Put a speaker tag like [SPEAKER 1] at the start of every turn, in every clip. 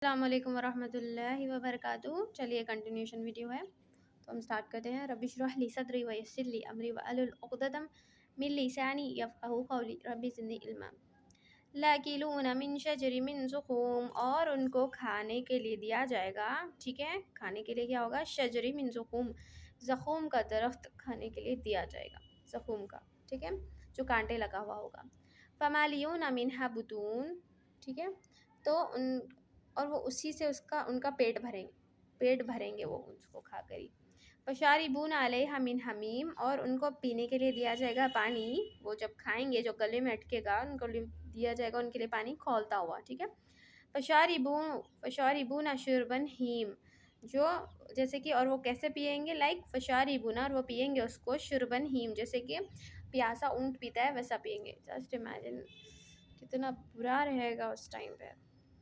[SPEAKER 1] السلام علیکم ورحمۃ اللہ وبرکاتہ۔ چلیے کنٹینیوشن ویڈیو ہے تو ہم سٹارٹ کرتے ہیں۔ رب اشرح لی صدری ویسر لی امری واحلل عقدۃ من لسانی یفقہوا قولی رب زدنی علما۔ لاکلون من شجر من زقوم، اور ان کو کھانے کے لیے دیا جائے گا، ٹھیک ہے، کھانے کے لیے کیا ہوگا؟ شجر من زقوم، زقوم کا درخت کھانے کے لیے دیا جائے گا، زقوم کا، ٹھیک ہے، جو کانٹے لگا ہوا ہوگا۔ فمالیون منہا بطون، ٹھیک ہے، تو اور وہ اسی سے ان کا پیٹ بھریں گے وہ اس کو کھا کر ہی۔ فشاربون علیہ من حمیم، اور ان کو پینے کے لیے دیا جائے گا پانی، وہ جب کھائیں گے جو گلے میں اٹکے گا ان کو دیا جائے گا ان کے لیے پانی کھولتا ہوا، ٹھیک ہے۔ فشاربون شربا ہیم، جو جیسے کہ، اور وہ کیسے پئیں گے؟ فشاربون، اور وہ پئیں گے اس کو شربا ہیم، جیسے کہ پیاسا اونٹ پیتا ہے ویسا پئیں گے۔ جسٹ امیجن کتنا برا رہے گا اس ٹائم پہ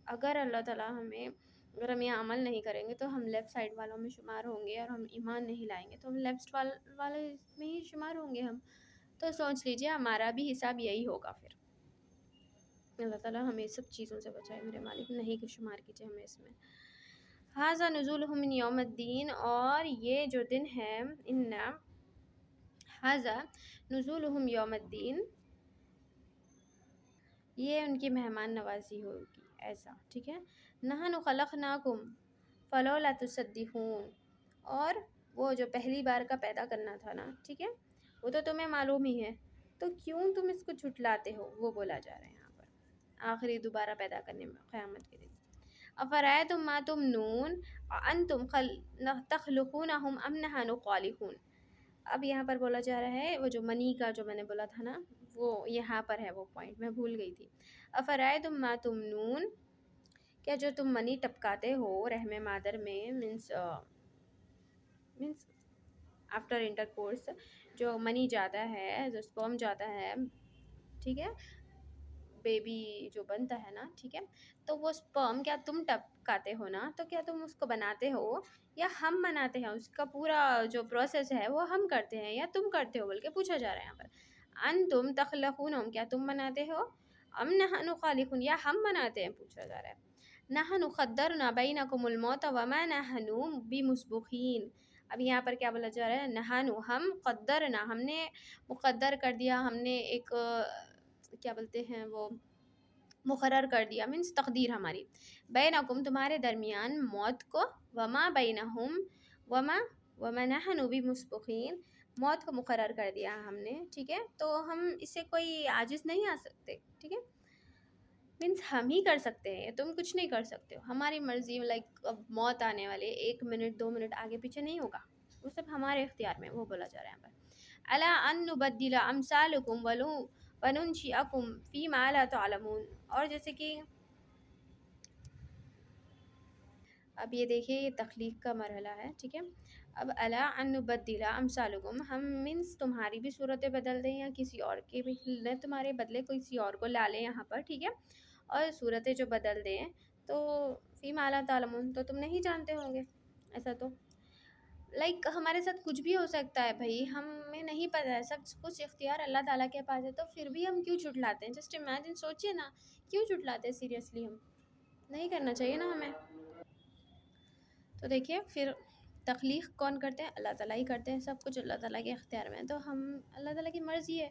[SPEAKER 1] اگر اللہ تعالیٰ اگر ہم یہ عمل نہیں کریں گے تو ہم لیفٹ سائڈ والوں میں شمار ہوں گے، اور ہم ایمان نہیں لائیں گے تو ہم لیفٹ والے میں ہی شمار ہوں گے ہم۔ تو سوچ لیجئے ہمارا بھی حساب یہی ہوگا پھر۔ اللہ تعالیٰ ہمیں سب چیزوں سے بچائے میرے مالک، نہیں شمار کیجئے ہمیں اس میں۔ ھذا نزولہم من یوم الدین، اور یہ جو دن ہے، ھذا نزولہم یوم الدین، یہ ان کی مہمان نوازی ہوگی، ایسا، ٹھیک ہے۔ نحن خلقناکم فلولا تصدقون، اور وہ جو پہلی بار کا پیدا کرنا تھا نا، ٹھیک ہے، وہ تو تمہیں معلوم ہی ہے، تو کیوں تم اس کو جھٹلاتے ہو؟ وہ بولا جا رہا ہے یہاں پر آخری دوبارہ پیدا کرنے میں، قیامت کے دن۔ افرأیتم ما تمنون اانتم تخلقونہم ام نحن الخالقون۔ اب یہاں پر بولا جا رہا ہے وہ جو منی کا جو میں نے بولا تھا نا، وہ یہاں پر ہے، وہ پوائنٹ میں بھول گئی تھی۔ افرأیتم ما تمنون، کیا جو تم منی ٹپکاتے ہو رحم مادر میں، مینس آفٹر انٹر کورس جو منی جاتا ہے، جو سپرم جاتا ہے، ٹھیک ہے، بیبی جو بنتا ہے نا، ٹھیک ہے، تو وہ سپرم کیا تم ٹپکاتے ہو نا، تو کیا تم اس کو بناتے ہو یا ہم بناتے ہیں؟ اس کا پورا جو پروسیس ہے وہ ہم کرتے ہیں یا تم کرتے ہو بلکہ پوچھا جا رہا ہے یہاں پر۔ انتم تخلقونہم، کیا تم بناتے ہو؟ ام نحن خالقون، یا ہم بناتے ہیں، پوچھا جا رہا ہے۔ نحن قدرنا بینکم الموت وما نحن بمسبوقین، اب یہاں پر کیا بولا جا رہا ہے؟ نحن، ہم، قدرنا، ہم نے مقدر کر دیا، ہم نے ایک کیا بولتے ہیں وہ مقرر کر دیا، مینس تقدیر ہماری، بینکم تمہارے درمیان، موت کو، وما بینہم، وما نحن بمسبوقین، موت کو مقرر کر دیا ہم نے، ٹھیک ہے، تو ہم اس سے کوئی عاجز نہیں آ سکتے، ٹھیک ہے، مینس ہم ہی کر سکتے ہیں، تم کچھ نہیں کر سکتے ہو، ہماری مرضی، اب موت آنے والے 1 منٹ 2 منٹ آگے پیچھے نہیں ہوگا، وہ سب ہمارے اختیار میں، وہ بولا جا رہا ہے یہاں پر۔ الا ان نبدل امثالکم وننشئکم فیما لا تعلمون، اور جیسے کہ اب یہ دیکھیے یہ تخلیق کا مرحلہ ہے، ٹھیک ہے، اب الا ان نبدل امثالکم، ہم مینس تمہاری بھی صورتیں بدل دیں یا کسی اور کے بھی، تمہارے بدلے کسی اور کو لا لیں یہاں پر، ٹھیک ہے، اور صورتیں جو بدل دیں تو فیما لا تعلمون، تو تم نہیں جانتے ہوں گے، ایسا تو ہمارے ساتھ کچھ بھی ہو سکتا ہے بھائی، ہمیں نہیں پتہ ہے، سب کچھ اختیار اللہ تعالیٰ کے پاس ہے، تو پھر بھی ہم کیوں جھٹلاتے ہیں؟ جسٹ امیجن، سوچئے نا، کیوں جھٹلاتے ہیں؟ سیریسلی ہم نہیں کرنا چاہیے نا ہمیں۔ تو دیکھیے پھر تخلیق کون کرتے ہیں؟ اللہ تعالیٰ ہی کرتے ہیں، سب کچھ اللہ تعالیٰ کے اختیار میں ہے، تو ہم، اللہ تعالیٰ کی مرضی ہے،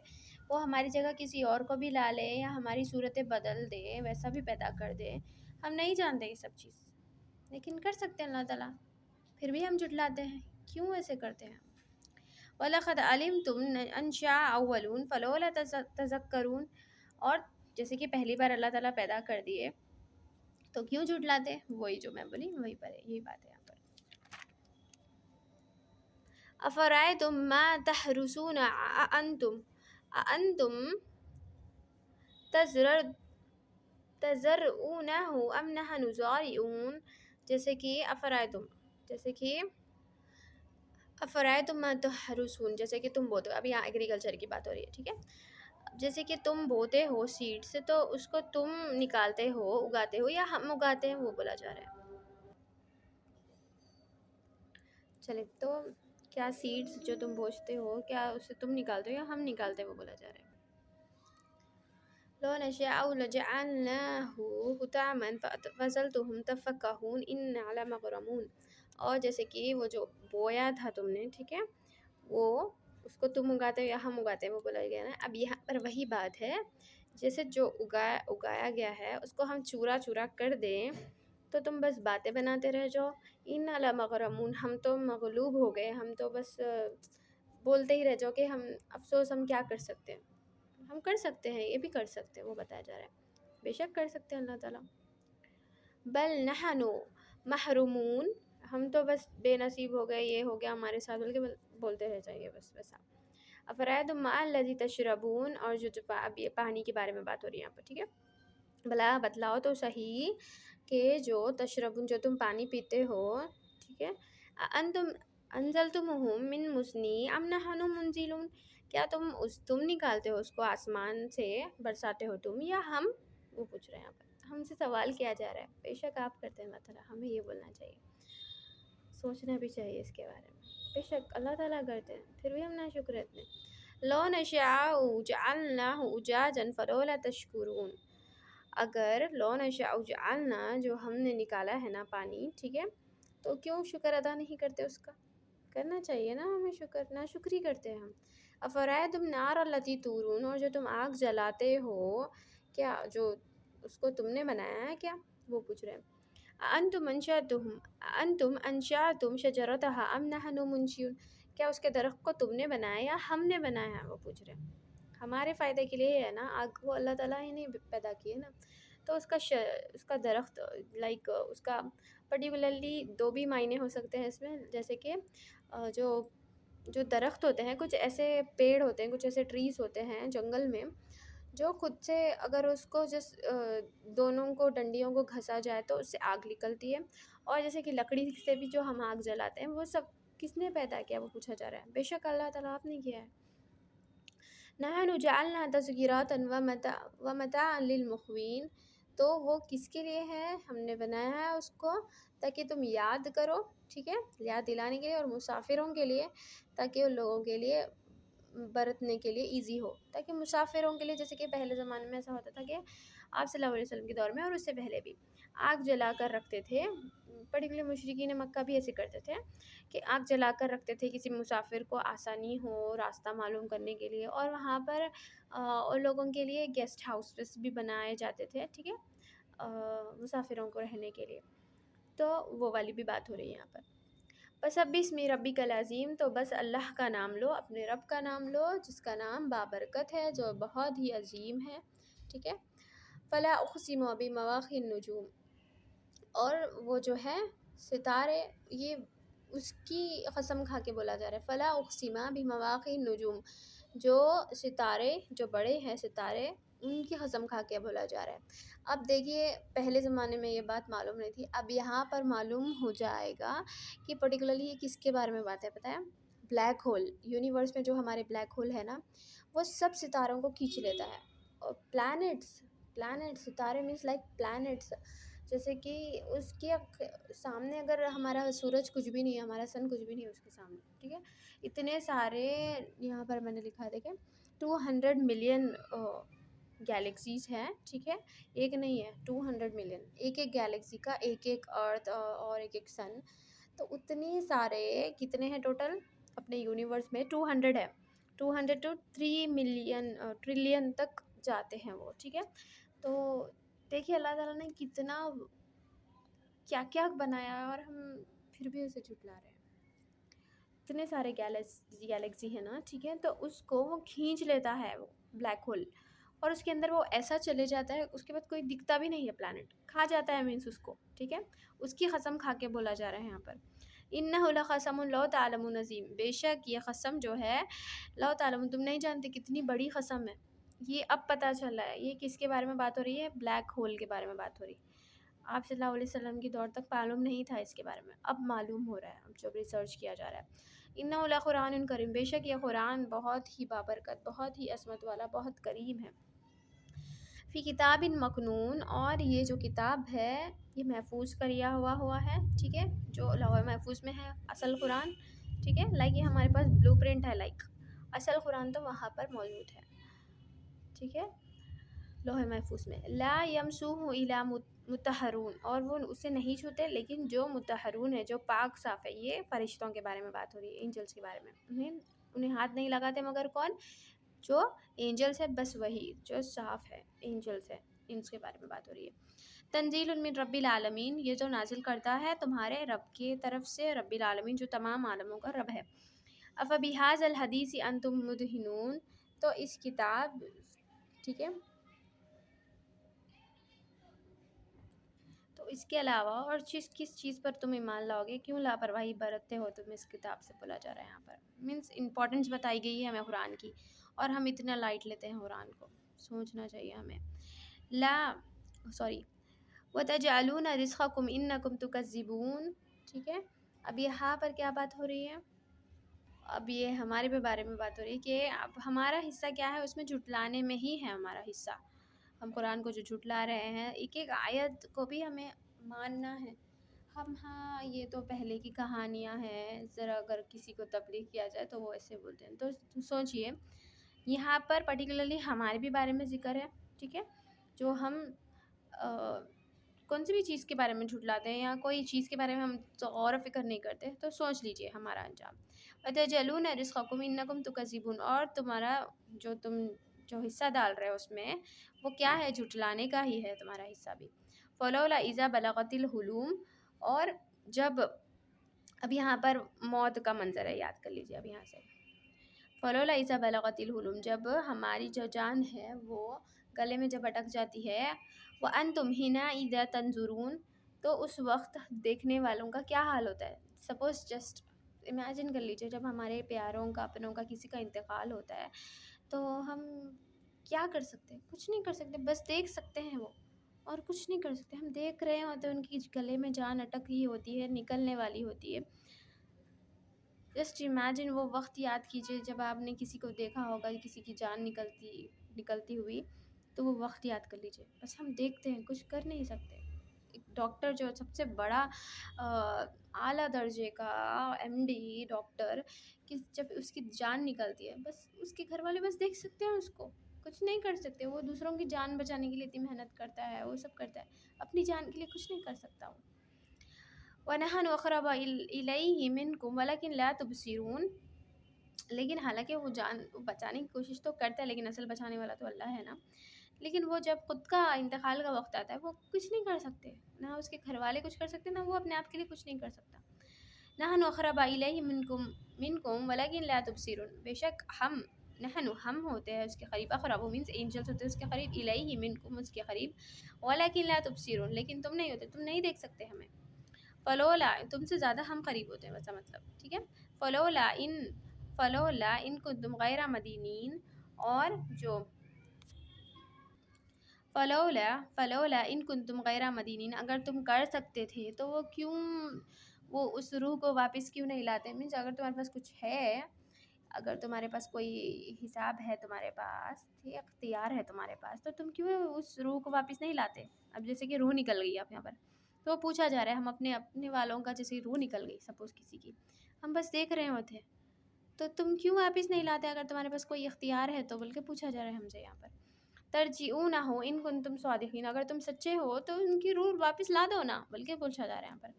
[SPEAKER 1] وہ ہماری جگہ کسی اور کو بھی لا لے یا ہماری صورتیں بدل دے، ویسا بھی پیدا کر دے، ہم نہیں جانتے یہ سب چیز، لیکن کر سکتے ہیں اللہ تعالیٰ، پھر بھی ہم جھٹلاتے ہیں، کیوں ایسے کرتے ہیں؟ وَلَقَدْ عَلِمْتُمْ أَنْشَأَ أَوَّلُونَ فَلَوْلَا تَذَكَّرُونَ، اور جیسے کہ پہلی بار اللہ تعالیٰ پیدا کر دیے تو کیوں جھٹلاتے؟ وہی جو میں بولی وہی پر ہے، یہی بات ہے یہاں پر۔ افرأیتم ما تحرثون اانتم تزرعونہ ام نحن زارعون، جیسے کہ افرأیتم ما تحرثون، جیسے کہ تم بوتے ہو، اب یہاں ایگریکلچر کی بات ہو رہی ہے، ٹھیک ہے، جیسے کہ تم بوتے ہو سیڈ سے، تو اس کو تم نکالتے ہو، اگاتے ہو، یا ہم اگاتے ہیں، وہ بولا جا رہا ہے۔ چلے تو کیا سیڈز جو تم بوجھتے ہو، کیا اسے تم نکالتے ہو یا ہم نکالتے ہیں، وہ بولا جا رہا ہے۔ لو نشاء لجعلناه حطاما فظلتم تفكهون إنا لمغرمون. اور جیسے کہ وہ جو بویا تھا تم نے، ٹھیک ہے، وہ اس کو تم اگاتے ہو یا ہم اگاتے ہیں وہ بولا گیا نا. اب یہاں پر وہی بات ہے، جیسے جو اگایا گیا ہے اس کو ہم چورا چورا کر دیں تو تم بس باتیں بناتے رہ جاؤ. اِنَّا لَمَغْرَمُونَ، ہم تو مغلوب ہو گئے، ہم تو بس بولتے ہی رہ جاؤ کہ ہم افسوس، ہم کیا کر سکتے ہیں، ہم کر سکتے ہیں، یہ بھی کر سکتے ہیں، وہ بتایا جا رہا ہے بے شک کر سکتے ہیں اللہ تعالیٰ. بل نحن محرومون، ہم تو بس بے نصیب ہو گئے، یہ ہو گیا ہمارے ساتھ، بلکہ بولتے رہ جائیں گے بس ویسا. افرائیتم ماء الذی تشربون، اور جو اب یہ پانی کے بارے میں بات ہو رہی ہے یہاں پر، ٹھیک ہے. بلا بتلاؤ تو صحیح کہ جو تشربون، جو تم پانی پیتے ہو، ٹھیک ہے، انتم انزلتموہ من مزنی ام نحن منزلون، کیا تم نکالتے ہو اس کو آسمان سے، برساتے ہو تم یا ہم؟ وہ پوچھ رہے ہیں یہاں پر، ہم سے سوال کیا جا رہا ہے. بے شک آپ کرتے ہیں اللہ تعالیٰ، ہمیں یہ بولنا چاہیے، سوچنا بھی چاہیے اس کے بارے میں. بے شک اللہ تعالیٰ کرتے ہیں، پھر بھی ہم ناشکر رہتے ہیں. لو نشاء جعلناہ اجاجا فلولا تشکرون، اگر لو نشاء جعلنا، جو ہم نے نکالا ہے نا پانی، ٹھیک ہے، تو کیوں شکر ادا نہیں کرتے اس کا؟ کرنا چاہیے نا ہمیں شکر، ناشکری کرتے ہیں ہم. افرائیتم النار التی تورون، اور جو تم آگ جلاتے ہو، کیا جو اس کو تم نے بنایا ہے کیا؟ وہ پوچھ رہے ہیں. انتم انشأتم شجرتها ام نحن منشئون، کیا اس کے درخت کو تم نے بنایا یا ہم نے بنایا ہے؟ وہ پوچھ رہے ہیں. ہمارے فائدے کے لیے ہے نا آگ، وہ اللہ تعالیٰ ہی نے پیدا کی ہے نا. تو اس کا درخت، لائک اس کا پرٹیکولرلی دو بھی معنی ہو سکتے ہیں اس میں، جیسے کہ جو درخت ہوتے ہیں، کچھ ایسے پیڑ ہوتے ہیں، کچھ ایسے ٹریز ہوتے ہیں جنگل میں، جو خود سے اگر اس کو دونوں کو ڈنڈیوں کو گھسا جائے تو اس سے آگ نکلتی ہے. اور جیسے کہ لکڑی سے بھی جو ہم آگ جلاتے ہیں، وہ سب کس نے پیدا کیا؟ وہ پوچھا جا رہا ہے. بے شک اللہ تعالیٰ آپ نے کیا ہے. نحن جعلنا تذکراتا ومتاعا للمقوین، تو وہ کس کے لیے ہے؟ ہم نے بنایا ہے اس کو تاکہ تم یاد کرو، ٹھیک ہے، یاد دلانے کے لیے، اور مسافروں کے لیے تاکہ ان لوگوں کے لیے برتنے کے لیے ایزی ہو، تاکہ مسافروں کے لیے، جیسے کہ پہلے زمانے میں ایسا ہوتا تھا کہ آپ صلی اللہ علیہ وسلم کے دور میں اور اس سے پہلے بھی آگ جلا کر رکھتے تھے. پرٹیکولر مشرکین مکہ بھی ایسے کرتے تھے کہ آگ جلا کر رکھتے تھے کسی مسافر کو آسانی ہو راستہ معلوم کرنے کے لیے. اور وہاں پر ان لوگوں کے لیے گیسٹ ہاؤسز بھی بنائے جاتے تھے، ٹھیک ہے، مسافروں کو رہنے کے لیے. تو وہ والی بھی بات ہو رہی ہے یہاں پر. بس اب بسم ربک العظیم، تو بس اللہ کا نام لو، اپنے رب کا نام لو جس کا نام بابرکت ہے، جو بہت ہی عظیم ہے، ٹھیک ہے. فلا اقسم بمواقع النجوم، اور وہ جو ہے ستارے، یہ اس کی قسم کھا کے بولا جا رہا ہے. فلا اقسم بمواقع النجوم، جو ستارے، جو بڑے ہیں ستارے، ان کی قسم کھا کے بولا جا رہا ہے. اب دیکھیے پہلے زمانے میں یہ بات معلوم نہیں تھی، اب یہاں پر معلوم ہو جائے گا کہ پرٹیکولرلی یہ کس کے بارے میں بات ہے. پتہ ہے، بلیک ہول، یونیورس میں جو ہمارے بلیک ہول ہے نا، وہ سب ستاروں کو کھینچ لیتا ہے. اور پلانٹس، ستارے مینس لائک پلانٹس، جیسے کہ اس کے سامنے اگر ہمارا سورج کچھ بھی نہیں ہے، ہمارا سن کچھ بھی نہیں ہے اس کے سامنے، ٹھیک ہے. اتنے سارے، یہاں پر میں نے لکھا ہے دیکھیں، 200 ملین گیلیکسیز ہیں، ٹھیک ہے، ایک نہیں ہے، 200 ملین، ایک ایک گیلیکسی کا ایک ایک ارتھ اور ایک ایک سن. تو اتنے سارے کتنے ہیں ٹوٹل اپنے یونیورس میں؟ 200 ہے. 200 to 3 ملین ٹریلین تک جاتے ہیں وہ، ٹھیک ہے. تو دیکھیے اللہ تعالیٰ نے کتنا کیا کیا بنایا ہے، اور ہم پھر بھی اسے جھٹلا رہے ہیں. اتنے سارے گیلیکسی ہیں نا، ٹھیک ہے، تو اس کو وہ کھینچ لیتا ہے وہ بلیک ہول، اور اس کے اندر وہ ایسا چلے جاتا ہے، اس کے بعد کوئی دکھتا بھی نہیں ہے، پلانٹ کھا جاتا ہے مینس اس کو، ٹھیک ہے. اس کی قسم کھا کے بولا جا رہا ہے یہاں پر. انہ لقسم لو تعلمون عظیم، بے شک یہ قسم جو ہے، لو تعلمون، تم نہیں جانتے کتنی بڑی قسم ہے. یہ اب پتہ چل رہا ہے یہ کس کے بارے میں بات ہو رہی ہے؟ بلیک ہول کے بارے میں بات ہو رہی ہے. آپ صلی اللہ علیہ وسلم کی دور تک معلوم نہیں تھا اس کے بارے میں، اب معلوم ہو رہا ہے، اب جب ریسرچ کیا جا رہا ہے. انہ لقرآن کریم، بے شک یہ قرآن بہت ہی بابرکت، بہت ہی عظمت والا، بہت کریم ہے. فی کتاب مکنون، اور یہ جو کتاب ہے یہ محفوظ کیا ہوا ہے، ٹھیک ہے، جو لوح محفوظ میں ہے اصل قرآن، ٹھیک ہے. لائک یہ ہمارے پاس بلو پرنٹ ہے، لائک اصل قرآن تو وہاں پر موجود ہے، ٹھیک ہے. لوح محفوظ میں. لا یمسوہ الا مطہرون، اور وہ اسے نہیں چھوتے لیکن جو مطہرون ہے، جو پاک صاف ہے. یہ فرشتوں کے بارے میں بات ہو رہی ہے، اینجلس کے بارے میں. انہیں ہاتھ نہیں لگاتے مگر کون؟ جو اینجلس ہے، بس وہی جو صاف ہے، اینجلس ہے، ان کے بارے میں بات ہو رہی ہے. تنزیل من رب العالمین، یہ جو نازل کرتا ہے تمہارے رب کی طرف سے، رب العالمین جو تمام عالموں کا رب ہے. افبہذا الحدیث انتم مدہنون، تو اس کتاب، ٹھیک ہے، تو اس کے علاوہ اور کس چیز پر تم ایمان لاؤ گے؟ کیوں لاپرواہی برتتے ہو تم؟ اس کتاب سے بولا جا رہا ہے یہاں پر. مینس امپورٹنس بتائی گئی ہے ہمیں قرآن کی، اور ہم اتنا لائٹ لیتے ہیں قرآن کو. سوچنا چاہیے ہمیں. وَتَجْعَلُونَ رِزْقَكُمْ إِنَّكُمْ تُكَذِّبُونَ. ٹھیک ہے، اب یہاں پر کیا بات ہو رہی ہے؟ اب یہ ہمارے بارے میں بات ہو رہی ہے کہ اب ہمارا حصہ کیا ہے، اس میں جھٹلانے میں ہی ہے ہمارا حصہ. ہم قرآن کو جو جھٹلا رہے ہیں، ایک ایک آیت کو بھی ہمیں ماننا ہے. ہاں یہ تو پہلے کی کہانیاں ہیں، ذرا اگر کسی کو تبلیغ کیا جائے تو وہ ایسے بولتے ہیں. تو سوچئے یہاں پر پرٹیکولرلی ہمارے بھی بارے میں ذکر ہے. ٹھیک ہے، جو ہم کون سی بھی چیز کے بارے میں جھٹلاتے ہیں یا کوئی چیز کے بارے میں ہم غور و فکر نہیں کرتے، تو سوچ لیجئے ہمارا انجام. وَتَجْعَلُونَ رِزْقَكُمْ إِنَّكُمْ تُكَذِّبُونَ، اور تمہارا جو حصہ ڈال رہے ہو اس میں، وہ کیا ہے؟ جھٹلانے کا ہی ہے تمہارا حصہ بھی. فَلَوْلَا إِذَا بَلَغَتِ الْحُلُومَ، اور جب، اب یہاں پر موت کا منظر ہے، یاد کر لیجئے اب یہاں سے. فَلَوْلَا إِذَا بَلَغَتِ الْحُلُومَ، جب ہماری جو جان ہے وہ گلے میں جب اٹک جاتی ہے. وَأَنْتُمْ حِينَئِذٍ تَنْظُرُونَ، تو اس وقت دیکھنے والوں کا کیا حال ہوتا ہے؟ سپوز جسٹ امیجن کر لیجئے، جب ہمارے پیاروں کا، اپنوں کا، کسی کا انتقال ہوتا ہے تو ہم کیا کر سکتے ہیں؟ کچھ نہیں کر سکتے، بس دیکھ سکتے ہیں وہ، اور کچھ نہیں کر سکتے. ہم دیکھ رہے ہوتے ہیں، ان کی گلے میں جان اٹک ہی ہوتی ہے، نکلنے والی ہوتی ہے. جسٹ امیجن وہ وقت یاد کیجئے جب آپ نے کسی کو دیکھا ہوگا، کسی کی جان نکلتی ہوئی، تو وہ وقت یاد کر لیجئے. بس ہم دیکھتے ہیں، کچھ کر نہیں سکتے. ایک ڈاکٹر جو سب سے بڑا اعلیٰ درجے کا MD ڈاکٹر، جب اس کی جان نکلتی ہے، بس اس کے گھر والے بس دیکھ سکتے ہیں اس کو، کچھ نہیں کر سکتے. وہ دوسروں کی جان بچانے کے لیے اتنی محنت کرتا ہے، وہ سب کرتا ہے، اپنی جان کے لیے کچھ نہیں کر سکتا وہ. وَنَحْنُ أَقْرَبُ إِلَيْهِ مِنْكُمْ وَلَكِنْ لَا تُبْصِرُونَ، لیکن حالانکہ وہ جان بچانے کی کوشش تو کرتا ہے، لیکن اصل بچانے والا تو اللہ ہے نا. لیکن وہ جب خود کا انتقال کا وقت آتا ہے، وہ کچھ نہیں کر سکتے، نہ اس کے گھر والے کچھ کر سکتے، نہ وہ اپنے آپ کے لیے کچھ نہیں کر سکتا. نحن اقرب الیہ منکم ولکن لا تبصرون، بے شک ہم ہوتے ہیں اس کے قریب. اقرب مینس اینجلس ہوتے ہیں اس کے قریب، الیہ منکم اس کے قریب، ولکن لا تبصرون لیکن تم نہیں ہوتے، تم نہیں دیکھ سکتے ہمیں. فلولا، تم سے زیادہ ہم قریب ہوتے ہیں، ویسا مطلب. ٹھیک ہے، فلولا ان کنتم غیر مدینین، اور جو فلولا ان کنتم غیر مدینین، اگر تم کر سکتے تھے تو وہ اس روح کو واپس کیوں نہیں لاتے؟ مینس اگر تمہارے پاس کچھ ہے، اگر تمہارے پاس کوئی حساب ہے، تمہارے پاس اختیار ہے تمہارے پاس، تو تم کیوں اس روح کو واپس نہیں لاتے؟ اب جیسے کہ روح نکل گئی آپ یہاں پر، تو پوچھا جا رہا ہے ہم اپنے والوں کا، جیسے روح نکل گئی سپوز کسی کی، ہم بس دیکھ رہے ہوتے، تو تم کیوں واپس نہیں لاتے اگر تمہارے پاس کوئی اختیار ہے تو؟ بلکہ پوچھا جا رہا ہے ہم سے یہاں پر. ترجعونہ ان کنتم صادقین، اگر تم سچے ہو تو ان کی روح واپس لا دو نا، بلکہ پوچھا جا رہا ہے یہاں پر.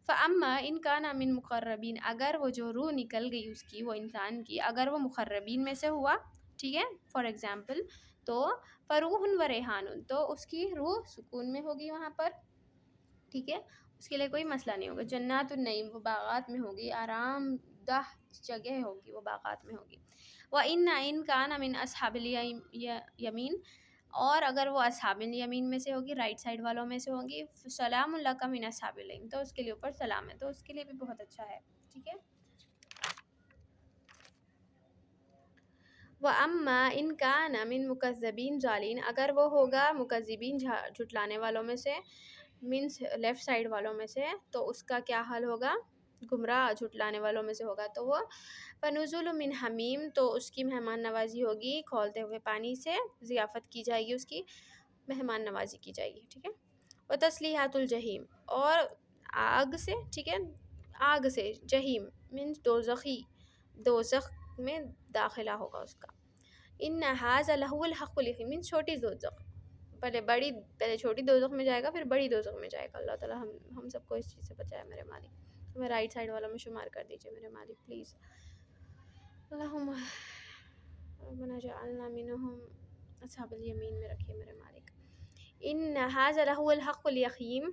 [SPEAKER 1] فاما ان کان من مقربین، اگر وہ جو روح نکل گئی اس کی، وہ انسان کی، اگر وہ مقربین میں سے ہوا، ٹھیک ہے، فار ایگزامپل، تو فروح و ریحان، تو اس کی روح سکون میں ہوگی وہاں پر. ٹھیک ہے، اس کے لیے کوئی مسئلہ نہیں ہوگا. جنات النعیم، وہ باغات میں ہوگی، آرام دہ جگہ ہوگی، وہ باغات میں ہوگی. وَإِنَّ إِنْ كَانَ مِنْ أَصْحَابِ الْيَمِينِ، اور اگر وہ اصحاب الیمین میں سے ہوگی، رائٹ سائڈ والوں میں سے ہوگی، سلام لک من اصحاب الیمین، تو اس کے لیے اوپر سلام ہے، تو اس کے لیے بھی بہت اچھا ہے. ٹھیک ہے. وَأَمَّا إِنْ كَانَ مِنْ مُكَذِّبِينَ ضَالِينَ، اگر وہ ہوگا مکذبین، جھٹلانے والوں میں سے، مینس لیفٹ سائڈ والوں میں سے، تو اس کا کیا حال ہوگا؟ گمراہ جھٹلانے والوں میں سے ہوگا تو وہ. فَنُزُلٌ مِّنْ حَمِيمٍ، تو اس کی مہمان نوازی ہوگی کھولتے ہوئے پانی سے، ضیافت کی جائے گی، اس کی مہمان نوازی کی جائے گی. ٹھیک ہے. وَتَصْلِيَةُ الْجَحِيمِ، اور آگ سے، ٹھیک ہے، آگ سے، جہیم مینس دوزخ میں داخلہ ہوگا اس کا. إِنَّ هَٰذَا لَهُوَ الْحَقُّ الْيَقِينُ مینس چھوٹی دوزخ. پہلے چھوٹی دوزخ میں جائے گا، پھر بڑی دوزخ میں جائے گا. اللہ تعالیٰ ہم سب کو اس چیز سے بچائے میرے مالک. ہمیں رائٹ سائڈ والا میں شمار کر دیجیے میرے مالک پلیز. اللہم ربنا جعلنا منہم اصحاب الیمین میں رکھیے میرے مالک. ان ھذا لہو الحق الیقین،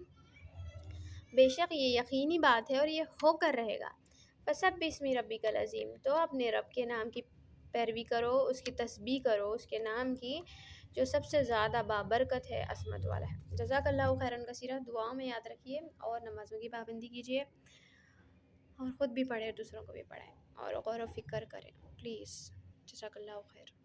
[SPEAKER 1] بے شک یہ یقینی بات ہے اور یہ ہو کر رہے گا. فسبح باسم ربک العظیم، تو اپنے رب کے نام کی پیروی کرو، اس کی تسبیح کرو، اس کے نام کی جو سب سے زیادہ بابرکت ہے، عظمت والا ہے. جزاک اللہ خیرا کثیرا. دعاؤں میں یاد رکھیے اور نمازوں کی پابندی کیجیے، اور خود بھی پڑھیں دوسروں کو بھی پڑھائیں اور غور و فکر کریں پلیز. جزاک اللہ خیر.